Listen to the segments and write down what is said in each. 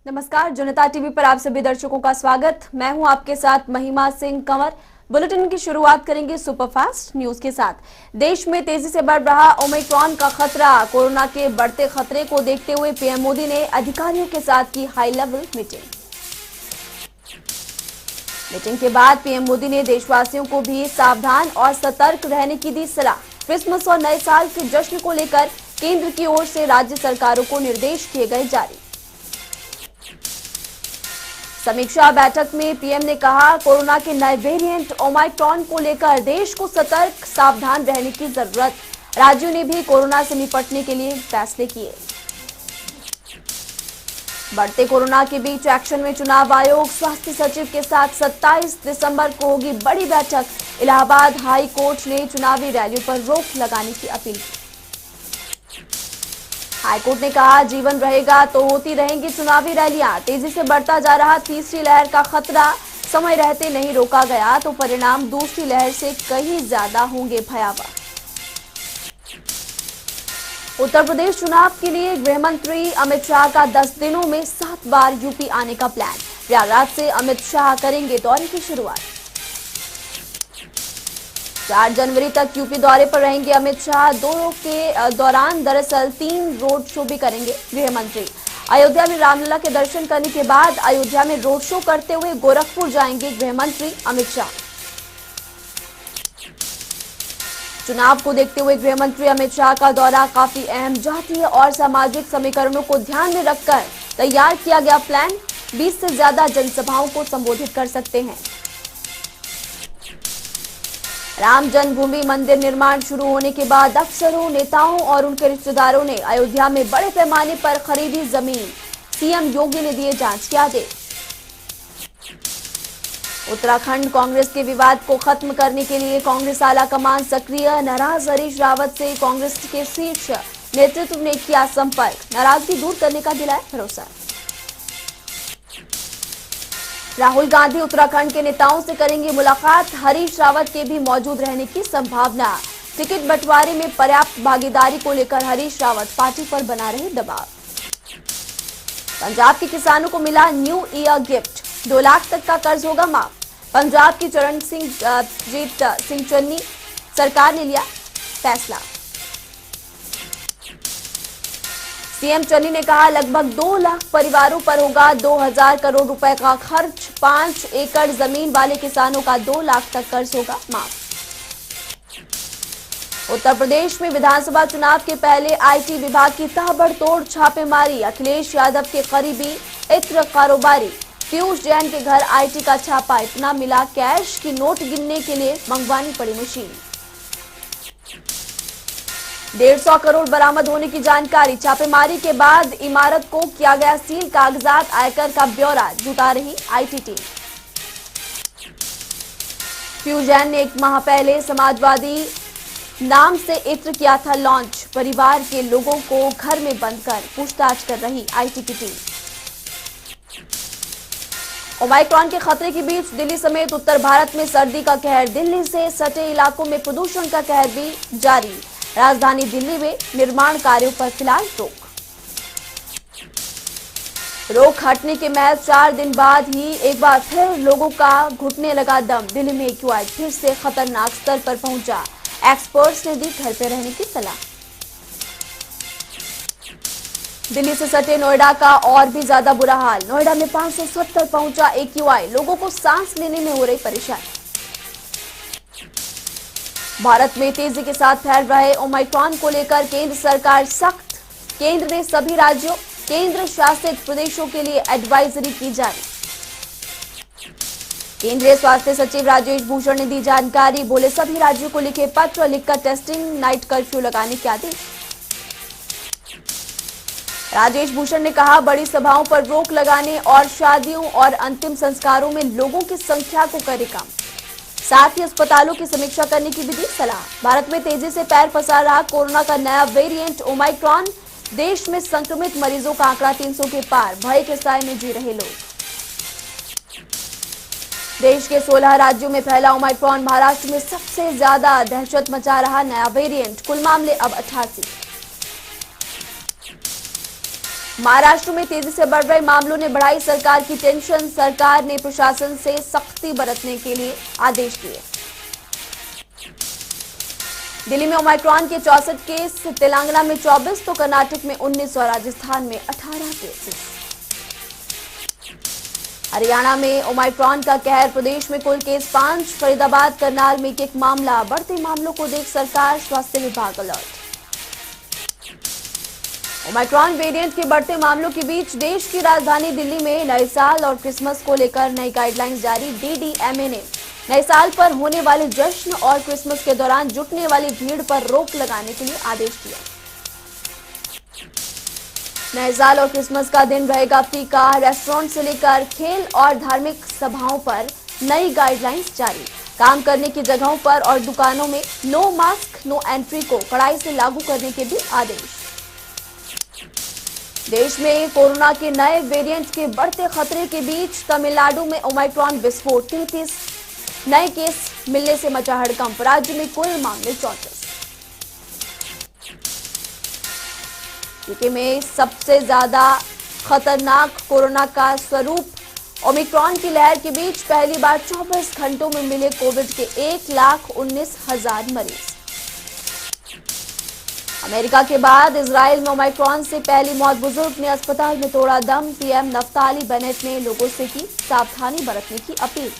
नमस्कार, जनता टीवी पर आप सभी दर्शकों का स्वागत। मैं हूं आपके साथ महिमा सिंह कंवर। बुलेटिन की शुरुआत करेंगे सुपरफास्ट न्यूज के साथ। देश में तेजी से बढ़ रहा ओमिक्रॉन का खतरा। कोरोना के बढ़ते खतरे को देखते हुए पीएम मोदी ने अधिकारियों के साथ की हाई लेवल मीटिंग के बाद पीएम मोदी ने देशवासियों को भी सावधान और सतर्क रहने की दी सलाह। क्रिसमस और नए साल के जश्न को लेकर केंद्र की ओर से राज्य सरकारों को निर्देश किए गए जारी। समीक्षा बैठक में पीएम ने कहा, कोरोना के नए वेरिएंट ओमिक्रॉन को लेकर देश को सतर्क सावधान रहने की जरूरत। राज्यों ने भी कोरोना से निपटने के लिए फैसले किए। बढ़ते कोरोना के बीच एक्शन में चुनाव आयोग। स्वास्थ्य सचिव के साथ 27 दिसंबर को होगी बड़ी बैठक। इलाहाबाद हाई कोर्ट ने चुनावी रैलियों पर रोक लगाने की अपील की। हाईकोर्ट ने कहा, जीवन रहेगा तो होती रहेंगी चुनावी रैलियां। तेजी से बढ़ता जा रहा तीसरी लहर का खतरा समय रहते नहीं रोका गया तो परिणाम दूसरी लहर से कहीं ज्यादा होंगे भयावह। उत्तर प्रदेश चुनाव के लिए गृह मंत्री अमित शाह का 10 दिनों में 7 बार यूपी आने का प्लान। प्रयागराज से अमित शाह करेंगे दौरे की शुरुआत। 4 जनवरी तक यूपी दौरे पर रहेंगे अमित शाह। दौरों के दौरान दरअसल 3 रोड शो भी करेंगे गृह मंत्री। अयोध्या में रामलला के दर्शन करने के बाद अयोध्या में रोड शो करते हुए गोरखपुर जाएंगे गृह मंत्री अमित शाह। चुनाव को देखते हुए गृह मंत्री अमित शाह का दौरा काफी अहम। जातीय और सामाजिक समीकरणों को ध्यान में रखकर तैयार किया गया प्लान। 20 से ज्यादा जनसभाओं को संबोधित कर सकते हैं। राम जन्मभूमि मंदिर निर्माण शुरू होने के बाद अफसरों, नेताओं और उनके रिश्तेदारों ने अयोध्या में बड़े पैमाने पर खरीदी जमीन। सीएम योगी ने दिए जांच के आदेश। उत्तराखंड कांग्रेस के विवाद को खत्म करने के लिए कांग्रेस आला कमान सक्रिय। नाराज हरीश रावत से कांग्रेस के शीर्ष नेतृत्व ने किया संपर्क। नाराजगी दूर करने का दिलाया भरोसा। राहुल गांधी उत्तराखंड के नेताओं से करेंगे मुलाकात। हरीश रावत के भी मौजूद रहने की संभावना। टिकट बंटवारे में पर्याप्त भागीदारी को लेकर हरीश रावत पार्टी पर बना रहे दबाव। पंजाब के किसानों को मिला न्यू ईयर गिफ्ट। 2 लाख तक का कर्ज होगा माफ। पंजाब की चरणजीत सिंह चन्नी सरकार ने लिया फैसला। सीएम चन्नी ने कहा, लगभग 2 लाख परिवारों पर होगा 2000 करोड़ रुपए का खर्च। 5 एकड़ जमीन वाले किसानों का 2 लाख तक कर्ज होगा माफ। उत्तर प्रदेश में विधानसभा चुनाव के पहले आईटी विभाग की ताबड़तोड़ छापेमारी। अखिलेश यादव के करीबी इत्र कारोबारी पीयूष जैन के घर आईटी का छापा। इतना मिला कैश की नोट गिनने के लिए मंगवानी पड़ी मशीन। 150 करोड़ बरामद होने की जानकारी। छापेमारी के बाद इमारत को किया गया सील। कागजात, आयकर का ब्यौरा जुटा रही आईटी टीम। पीयूष जैन ने 1 माह पहले समाजवादी नाम से इत्र किया था लॉन्च। परिवार के लोगों को घर में बंद कर पूछताछ कर रही आईटी की टीम। ओमिक्रॉन के खतरे के बीच दिल्ली समेत उत्तर भारत में सर्दी का कहर। दिल्ली से सटे इलाकों में प्रदूषण का कहर भी जारी। राजधानी दिल्ली में निर्माण कार्यों पर फिलहाल रोक हटने के महज 4 दिन बाद ही एक बार फिर लोगों का घुटने लगा दम। दिल्ली में एक्यूआई फिर से खतरनाक स्तर पर पहुंचा। एक्सपर्ट्स ने दी घर पर रहने की सलाह। दिल्ली से सटे नोएडा का और भी ज्यादा बुरा हाल। नोएडा में 570 पहुंचा एक्यूआई। लोगों को सांस लेने में हो रही परेशानी। भारत में तेजी के साथ फैल रहे ओमिक्रॉन को लेकर केंद्र सरकार सख्त। केंद्र ने सभी राज्यों, केंद्र शासित प्रदेशों के लिए एडवाइजरी की जारी। केंद्रीय स्वास्थ्य सचिव राजेश भूषण ने दी जानकारी। बोले, सभी राज्यों को लिखे पत्र लिखकर टेस्टिंग, नाइट कर्फ्यू लगाने के आदेश। राजेश भूषण ने कहा, बड़ी सभाओं पर रोक लगाने और शादियों और अंतिम संस्कारों में लोगों की संख्या को करे कम। साथ ही अस्पतालों की समीक्षा करने की भी दी सलाह। भारत में तेजी से पैर पसार रहा कोरोना का नया वेरिएंट ओमिक्रॉन। देश में संक्रमित मरीजों का आंकड़ा 300 के पार। भय के साए में जी रहे लोग। देश के 16 राज्यों में फैला ओमिक्रॉन। महाराष्ट्र में सबसे ज्यादा दहशत मचा रहा नया वेरिएंट। कुल मामले अब 88। महाराष्ट्र में तेजी से बढ़ रहे मामलों ने बढ़ाई सरकार की टेंशन। सरकार ने प्रशासन से सख्ती बरतने के लिए आदेश दिए। दिल्ली में ओमाइक्रॉन के 64 केस, तेलंगाना में 24 तो कर्नाटक में 19 और राजस्थान में 18 केसेस। हरियाणा में ओमाइक्रॉन का कहर, प्रदेश में कुल केस 5, फरीदाबाद करनाल में एक मामला। बढ़ते मामलों को देख सरकार, स्वास्थ्य विभाग अलर्ट। ओमाइक्रॉन वेरिएंट के बढ़ते मामलों के बीच देश की राजधानी दिल्ली में नए साल और क्रिसमस को लेकर नई गाइडलाइंस जारी। डीडीएमए ने नए साल पर होने वाले जश्न और क्रिसमस के दौरान जुटने वाली भीड़ पर रोक लगाने के लिए आदेश दिया। नए साल और क्रिसमस का दिन रहेगा फीका। रेस्टोरेंट से लेकर खेल और धार्मिक सभाओं पर नई गाइडलाइंस जारी। काम करने की जगहों पर और दुकानों में नो मास्क नो एंट्री को कड़ाई से लागू करने के भी आदेश। देश में कोरोना के नए वेरिएंट के बढ़ते खतरे के बीच तमिलनाडु में ओमाइक्रॉन विस्फोट, 33 नए केस मिलने से मचा हड़कंप। राज्य में कुल मामले 34। यूके में सबसे ज्यादा खतरनाक कोरोना का स्वरूप। ओमिक्रॉन की लहर के बीच पहली बार 24 घंटों में मिले कोविड के 1,19,000 मरीज। अमेरिका के बाद इजराइल में ओमाइक्रॉन से पहली मौत, बुजुर्ग ने अस्पताल में तोड़ा दम। पीएम नफ्ताली बेनेट ने लोगों से की सावधानी बरतने की अपील।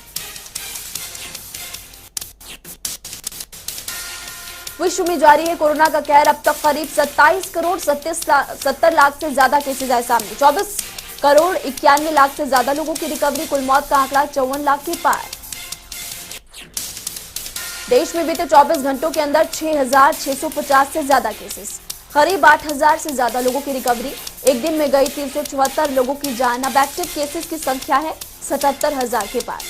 विश्व में जारी है कोरोना का कहर। अब तक करीब 27 करोड़ 70 लाख से ज्यादा केसेज आए सामने। 24 करोड़ 91 लाख से ज्यादा लोगों की रिकवरी। कुल मौत का आंकड़ा 54 लाख के पार। देश में बीते 24 घंटों के अंदर 6,650 से ज्यादा केसेस, करीब 8,000 से ज्यादा लोगों की रिकवरी। एक दिन में गई 374 लोगों की जान। अब एक्टिव केसेस की संख्या है 77,000 के पार।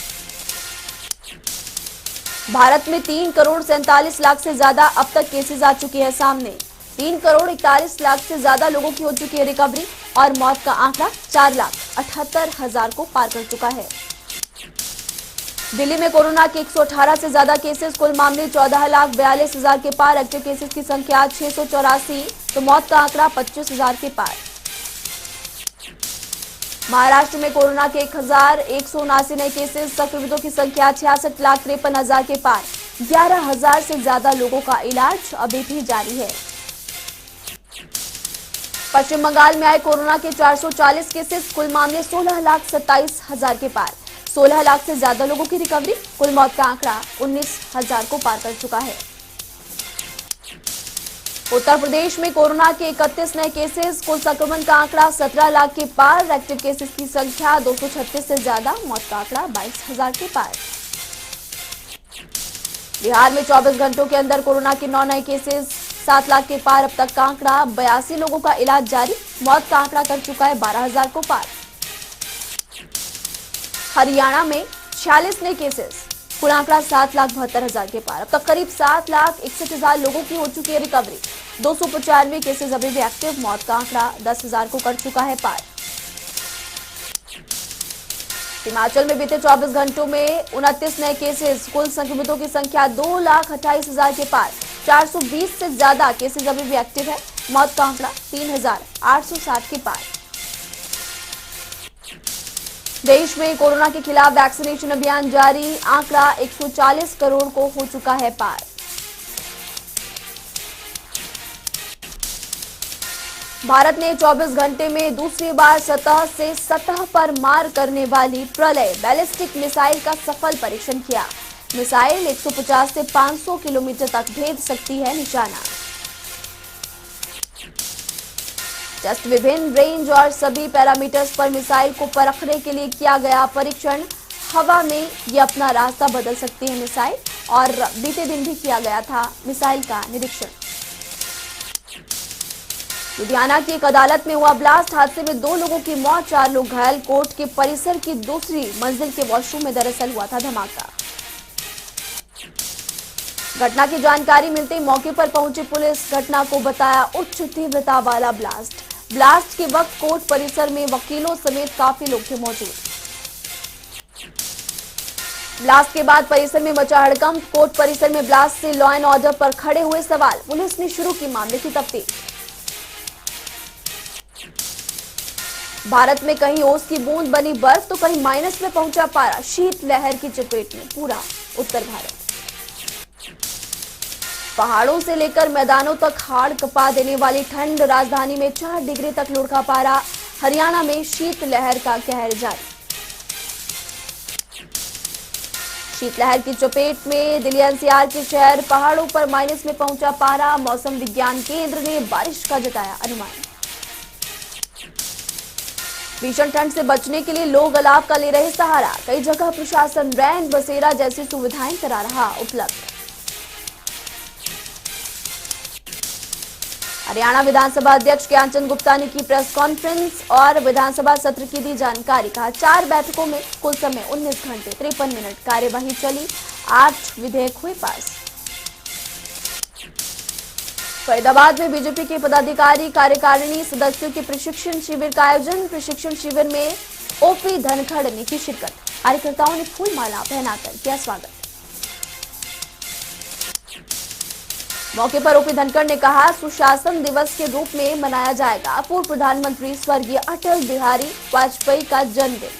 भारत में 3 करोड़ 47 लाख से ज्यादा अब तक केसेस आ चुके हैं सामने। 3 करोड़ 41 लाख से ज्यादा लोगों की हो चुकी है रिकवरी और मौत का आंकड़ा 4,78,000 को पार कर चुका है। दिल्ली में कोरोना के 118 से ज्यादा केसेस, कुल मामले 14,42,000 के पार। एक्टिव केसेस की संख्या 684 तो मौत का आंकड़ा 25,000 के पार। महाराष्ट्र में कोरोना के 1,179 नए केसेस, संक्रमितों की संख्या 66,53,000 के पार। 11,000 से ज्यादा लोगों का इलाज अभी भी जारी है। पश्चिम बंगाल में आए कोरोना के 440 केसेस, कुल मामले 16,27,000 के पार। 16 लाख से ज्यादा लोगों की रिकवरी। कुल मौत का आंकड़ा 19,000 को पार कर चुका है। उत्तर प्रदेश में कोरोना के 31 नए केसेस, कुल संक्रमण का आंकड़ा 17 लाख के पार। एक्टिव केसेस की संख्या 236 से ज्यादा, मौत का आंकड़ा 22,000 के पार। बिहार में 24 घंटों के अंदर कोरोना के 9 नए केसेस, 7 लाख के पार। अब तक का आंकड़ा 82 लोगों का इलाज जारी। मौत का आंकड़ा कर चुका है 12,000 को पार। हरियाणा में 46 नए केसेस, कुल आंकड़ा 7,72,000 के पार। अब तक करीब 7,61,000 लोगों की हो चुकी है रिकवरी। 295 केसेस अभी भी एक्टिव। मौत का आंकड़ा 10,000 को कर चुका है पार। हिमाचल में बीते 24 घंटों में 29 नए केसेस, कुल संक्रमितों की संख्या 2,28,000 के पार। 420 से ज्यादा केसेस अभी भी एक्टिव है। मौत का आंकड़ा 3,860 के पार। देश में कोरोना के खिलाफ वैक्सीनेशन अभियान जारी। आंकड़ा 140 करोड़ को हो चुका है पार। भारत ने 24 घंटे में दूसरी बार सतह से सतह पर मार करने वाली प्रलय बैलिस्टिक मिसाइल का सफल परीक्षण किया। मिसाइल 150 से 500 किलोमीटर तक भेद सकती है निशाना। टेस्ट विभिन्न रेंज और सभी पैरामीटर्स पर मिसाइल को परखने के लिए किया गया परीक्षण। हवा में ये अपना रास्ता बदल सकती है मिसाइल, और बीते दिन भी किया गया था मिसाइल का निरीक्षण। लुधियाना की एक अदालत में हुआ ब्लास्ट। हादसे में 2 लोगों की मौत, 4 लोग घायल। कोर्ट के परिसर की दूसरी मंजिल के वॉशरूम में दरअसल हुआ था धमाका। घटना की जानकारी मिलते ही मौके पर पहुंची पुलिस। घटना को बताया उच्च तीव्रता वाला ब्लास्ट। ब्लास्ट के वक्त कोर्ट परिसर में वकीलों समेत काफी लोग थे मौजूद। ब्लास्ट के बाद परिसर में मचा हड़कंप। कोर्ट परिसर में ब्लास्ट से लॉ एंड ऑर्डर पर खड़े हुए सवाल। पुलिस ने शुरू की मामले की तफ्तीश। भारत में कहीं ओस की बूंद बनी बर्फ तो कहीं माइनस में पहुंचा पारा। शीतलहर की चपेट में पूरा उत्तर भारत। पहाड़ों से लेकर मैदानों तक हाड़ कपा देने वाली ठंड। राजधानी में 4 डिग्री तक लुढ़का पारा। हरियाणा में शीतलहर का कहर जारी। शीतलहर की चपेट में दिल्ली एनसीआर के शहर। पहाड़ों पर माइनस में पहुंचा पारा। मौसम विज्ञान केंद्र ने बारिश का जताया अनुमान। भीषण ठंड से बचने के लिए लोग अलाव का ले रहे सहारा। कई जगह प्रशासन रैन बसेरा जैसी सुविधाएं करा रहा उपलब्ध। हरियाणा विधानसभा अध्यक्ष ज्ञानचंद गुप्ता ने की प्रेस कॉन्फ्रेंस और विधानसभा सत्र की दी जानकारी। कहा 4 बैठकों में कुल समय 19 घंटे 53 मिनट कार्यवाही चली। 8 विधेयक हुए पास। फरीदाबाद में बीजेपी के पदाधिकारी कार्यकारिणी सदस्यों के प्रशिक्षण शिविर का आयोजन। प्रशिक्षण शिविर में ओपी धनखड़ ने की शिरकत। कार्यकर्ताओं ने फूल माला पहनाकर किया स्वागत। मौके पर ओपी धनखड़ ने कहा सुशासन दिवस के रूप में मनाया जाएगा पूर्व प्रधानमंत्री स्वर्गीय अटल बिहारी वाजपेयी का जन्मदिन।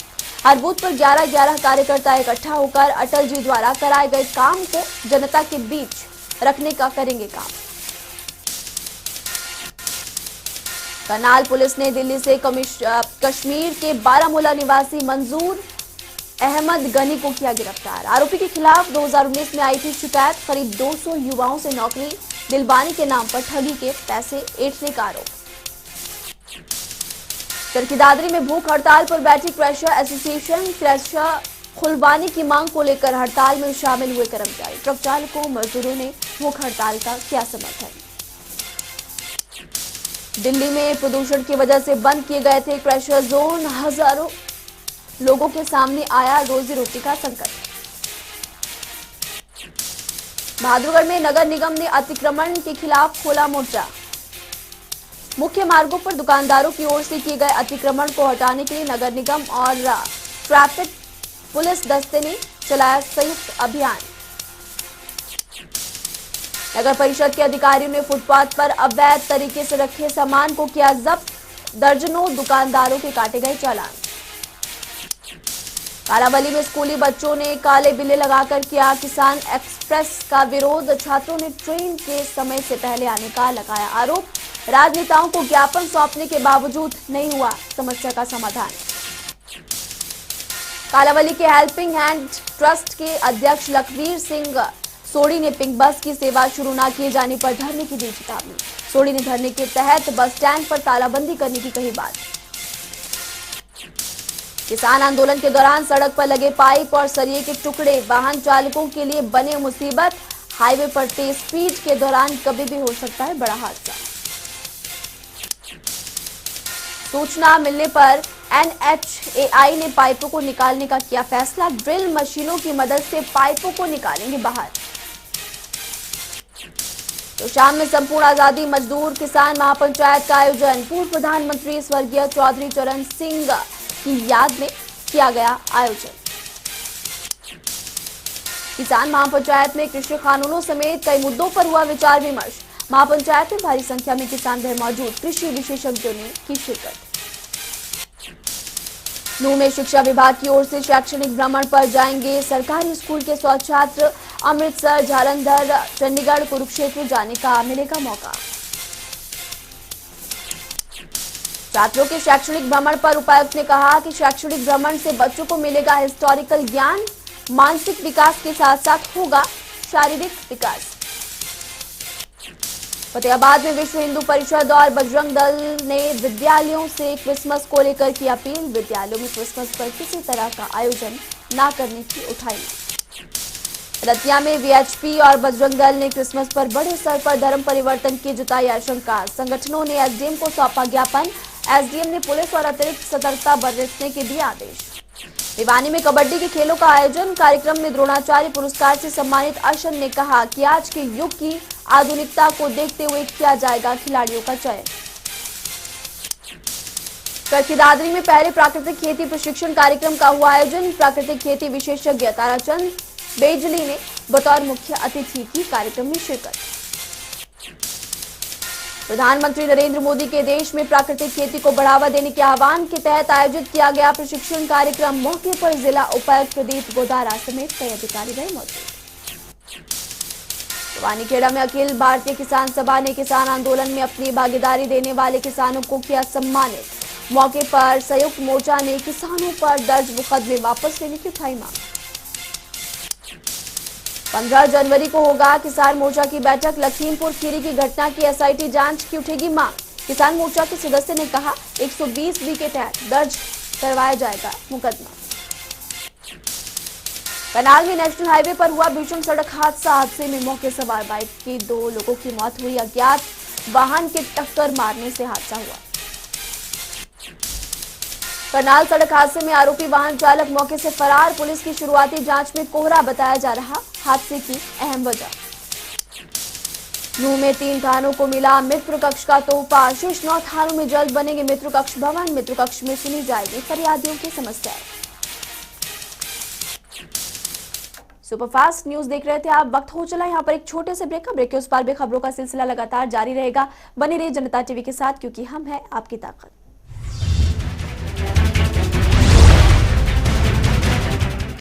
हर बूथ पर 11-11 कार्यकर्ता इकट्ठा होकर अटल जी द्वारा कराए गए काम को जनता के बीच रखने का करेंगे काम। करनाल पुलिस ने दिल्ली से कश्मीर के बारामूला निवासी मंजूर अहमद गनी को किया गिरफ्तार। आरोपी के खिलाफ 2019 में आई थी शिकायत। करीब 200 युवाओं से नौकरी दिलवाने के नाम पर ठगी के पैसे ऐंठने का आरोप। चरखी-दादरी में भूख हड़ताल पर बैठी क्रशर एसोसिएशन। क्रशर खुलवाने की मांग को लेकर हड़ताल में शामिल हुए कर्मचारी। ट्रक चालकों मजदूरों ने भूख हड़ताल का किया समर्थन। दिल्ली में प्रदूषण की वजह से बंद किए गए थे क्रशर जोन। हजारों लोगों के सामने आया रोजी रोटी का संकट। बहादुरगढ़ में नगर निगम ने अतिक्रमण के खिलाफ खोला मोर्चा। मुख्य मार्गों पर दुकानदारों की ओर से किए गए अतिक्रमण को हटाने के लिए नगर निगम और ट्रैफिक पुलिस दस्ते ने चलाया संयुक्त अभियान। नगर परिषद के अधिकारियों ने फुटपाथ पर अवैध तरीके से रखे सामान को किया जब्त। दर्जनों दुकानदारों के काटे गए चालान। कालावली में स्कूली बच्चों ने काले बिल्ले लगाकर किया किसान एक्सप्रेस का विरोध। छात्रों ने ट्रेन के समय से पहले आने का लगाया आरोप। राजनेताओं को ज्ञापन सौंपने के बावजूद नहीं हुआ समस्या का समाधान। कालावली के हेल्पिंग हैंड ट्रस्ट के अध्यक्ष लखवीर सिंह सोढ़ी ने पिंक बस की सेवा शुरू न किए जाने पर धरने की दी चेतावनी। सोढ़ी ने धरने के तहत बस स्टैंड पर तालाबंदी करने की कही बात। किसान आंदोलन के दौरान सड़क पर लगे पाइप और सरिये के टुकड़े वाहन चालकों के लिए बने मुसीबत। हाईवे पर तेज स्पीड के दौरान कभी भी हो सकता है बड़ा हादसा। सूचना मिलने पर NHAI ने पाइपों को निकालने का किया फैसला। ड्रिल मशीनों की मदद से पाइपों को निकालेंगे बाहर। तो शाम में संपूर्ण आजादी मजदूर किसान महापंचायत का आयोजन। पूर्व प्रधानमंत्री स्वर्गीय चौधरी चरण सिंह की याद में किया गया आयोजन। किसान महापंचायत में कृषि कानूनों समेत कई मुद्दों पर हुआ विचार विमर्श। महापंचायत में भारी संख्या में किसान भी मौजूद। कृषि विशेषज्ञों ने की शिरकत। नूंह में शिक्षा विभाग की ओर से शैक्षणिक भ्रमण पर जाएंगे सरकारी स्कूल के 100 छात्र। अमृतसर, जालंधर, चंडीगढ़, कुरुक्षेत्र जाने का मिलेगा मौका। छात्रों के शैक्षणिक भ्रमण पर उपायुक्त ने कहा कि शैक्षणिक भ्रमण से बच्चों को मिलेगा हिस्टोरिकल ज्ञान। मानसिक विकास के साथ साथ होगा शारीरिक विकास। फतेहाबाद में विश्व हिंदू परिषद और बजरंग दल ने विद्यालयों से क्रिसमस को लेकर की अपील। विद्यालयों में क्रिसमस पर किसी तरह का आयोजन न करने की उठाई। रतिया में VHP और बजरंग दल ने क्रिसमस पर बड़े स्तर पर धर्म परिवर्तन की जताई आशंका। संगठनों ने SDM को सौंपा ज्ञापन। SDM ने पुलिस और अतिरिक्त सतर्कता बरतने के दिए आदेश। भिवानी में कबड्डी के खेलों का आयोजन। कार्यक्रम में द्रोणाचार्य पुरस्कार से सम्मानित अशन ने कहा कि आज के युग की आधुनिकता को देखते हुए किया जाएगा खिलाड़ियों का चयन। चरखी-दादरी में पहले प्राकृतिक खेती प्रशिक्षण कार्यक्रम का हुआ आयोजन। प्राकृतिक खेती विशेषज्ञ ताराचंद बेजली ने बतौर मुख्य अतिथि की कार्यक्रम में शिरकत। प्रधानमंत्री नरेंद्र मोदी के देश में प्राकृतिक खेती को बढ़ावा देने के आह्वान के तहत आयोजित किया गया प्रशिक्षण कार्यक्रम। मौके पर जिला उपायुक्त प्रदीप गोदारा समेत कई अधिकारी रहे मौजूद। वानीखेड़ा में अखिल भारतीय किसान सभा ने किसान आंदोलन में अपनी भागीदारी देने वाले किसानों को किया सम्मानित। मौके पर संयुक्त मोर्चा ने किसानों पर दर्ज मुकदमे वापस लेने की उठाई मांग। 15 जनवरी को होगा किसान मोर्चा की बैठक। लखीमपुर खीरी की घटना की एसआईटी जांच की उठेगी मांग। किसान मोर्चा के सदस्य ने कहा 120 के तहत दर्ज करवाया जाएगा मुकदमा। करनाल में नेशनल हाईवे पर हुआ भीषण सड़क हादसे में मौके सवार बाइक की 2 लोगों की मौत हुई। अज्ञात वाहन के टक्कर मारने से हादसा हुआ। करनाल सड़क हादसे में आरोपी वाहन चालक मौके से फरार। पुलिस की शुरुआती जांच में कोहरा बताया जा रहा हादसे की अहम वजह। नूंह में 3 थानों को मिला मित्र कक्ष का तोहफा। शेष 9 थानों में जल्द बनेंगे मित्र कक्ष भवन। मित्र कक्ष में सुनी जाएगी फरियादियों की समस्याएं। सुपरफास्ट न्यूज देख रहे थे आप। वक्त हो चला यहाँ पर एक छोटे से ब्रेक का। ब्रेक के उस पार भी खबरों का सिलसिला लगातार जारी रहेगा। बने रहिए जनता टीवी के साथ, क्योंकि हम हैं आपकी ताकत।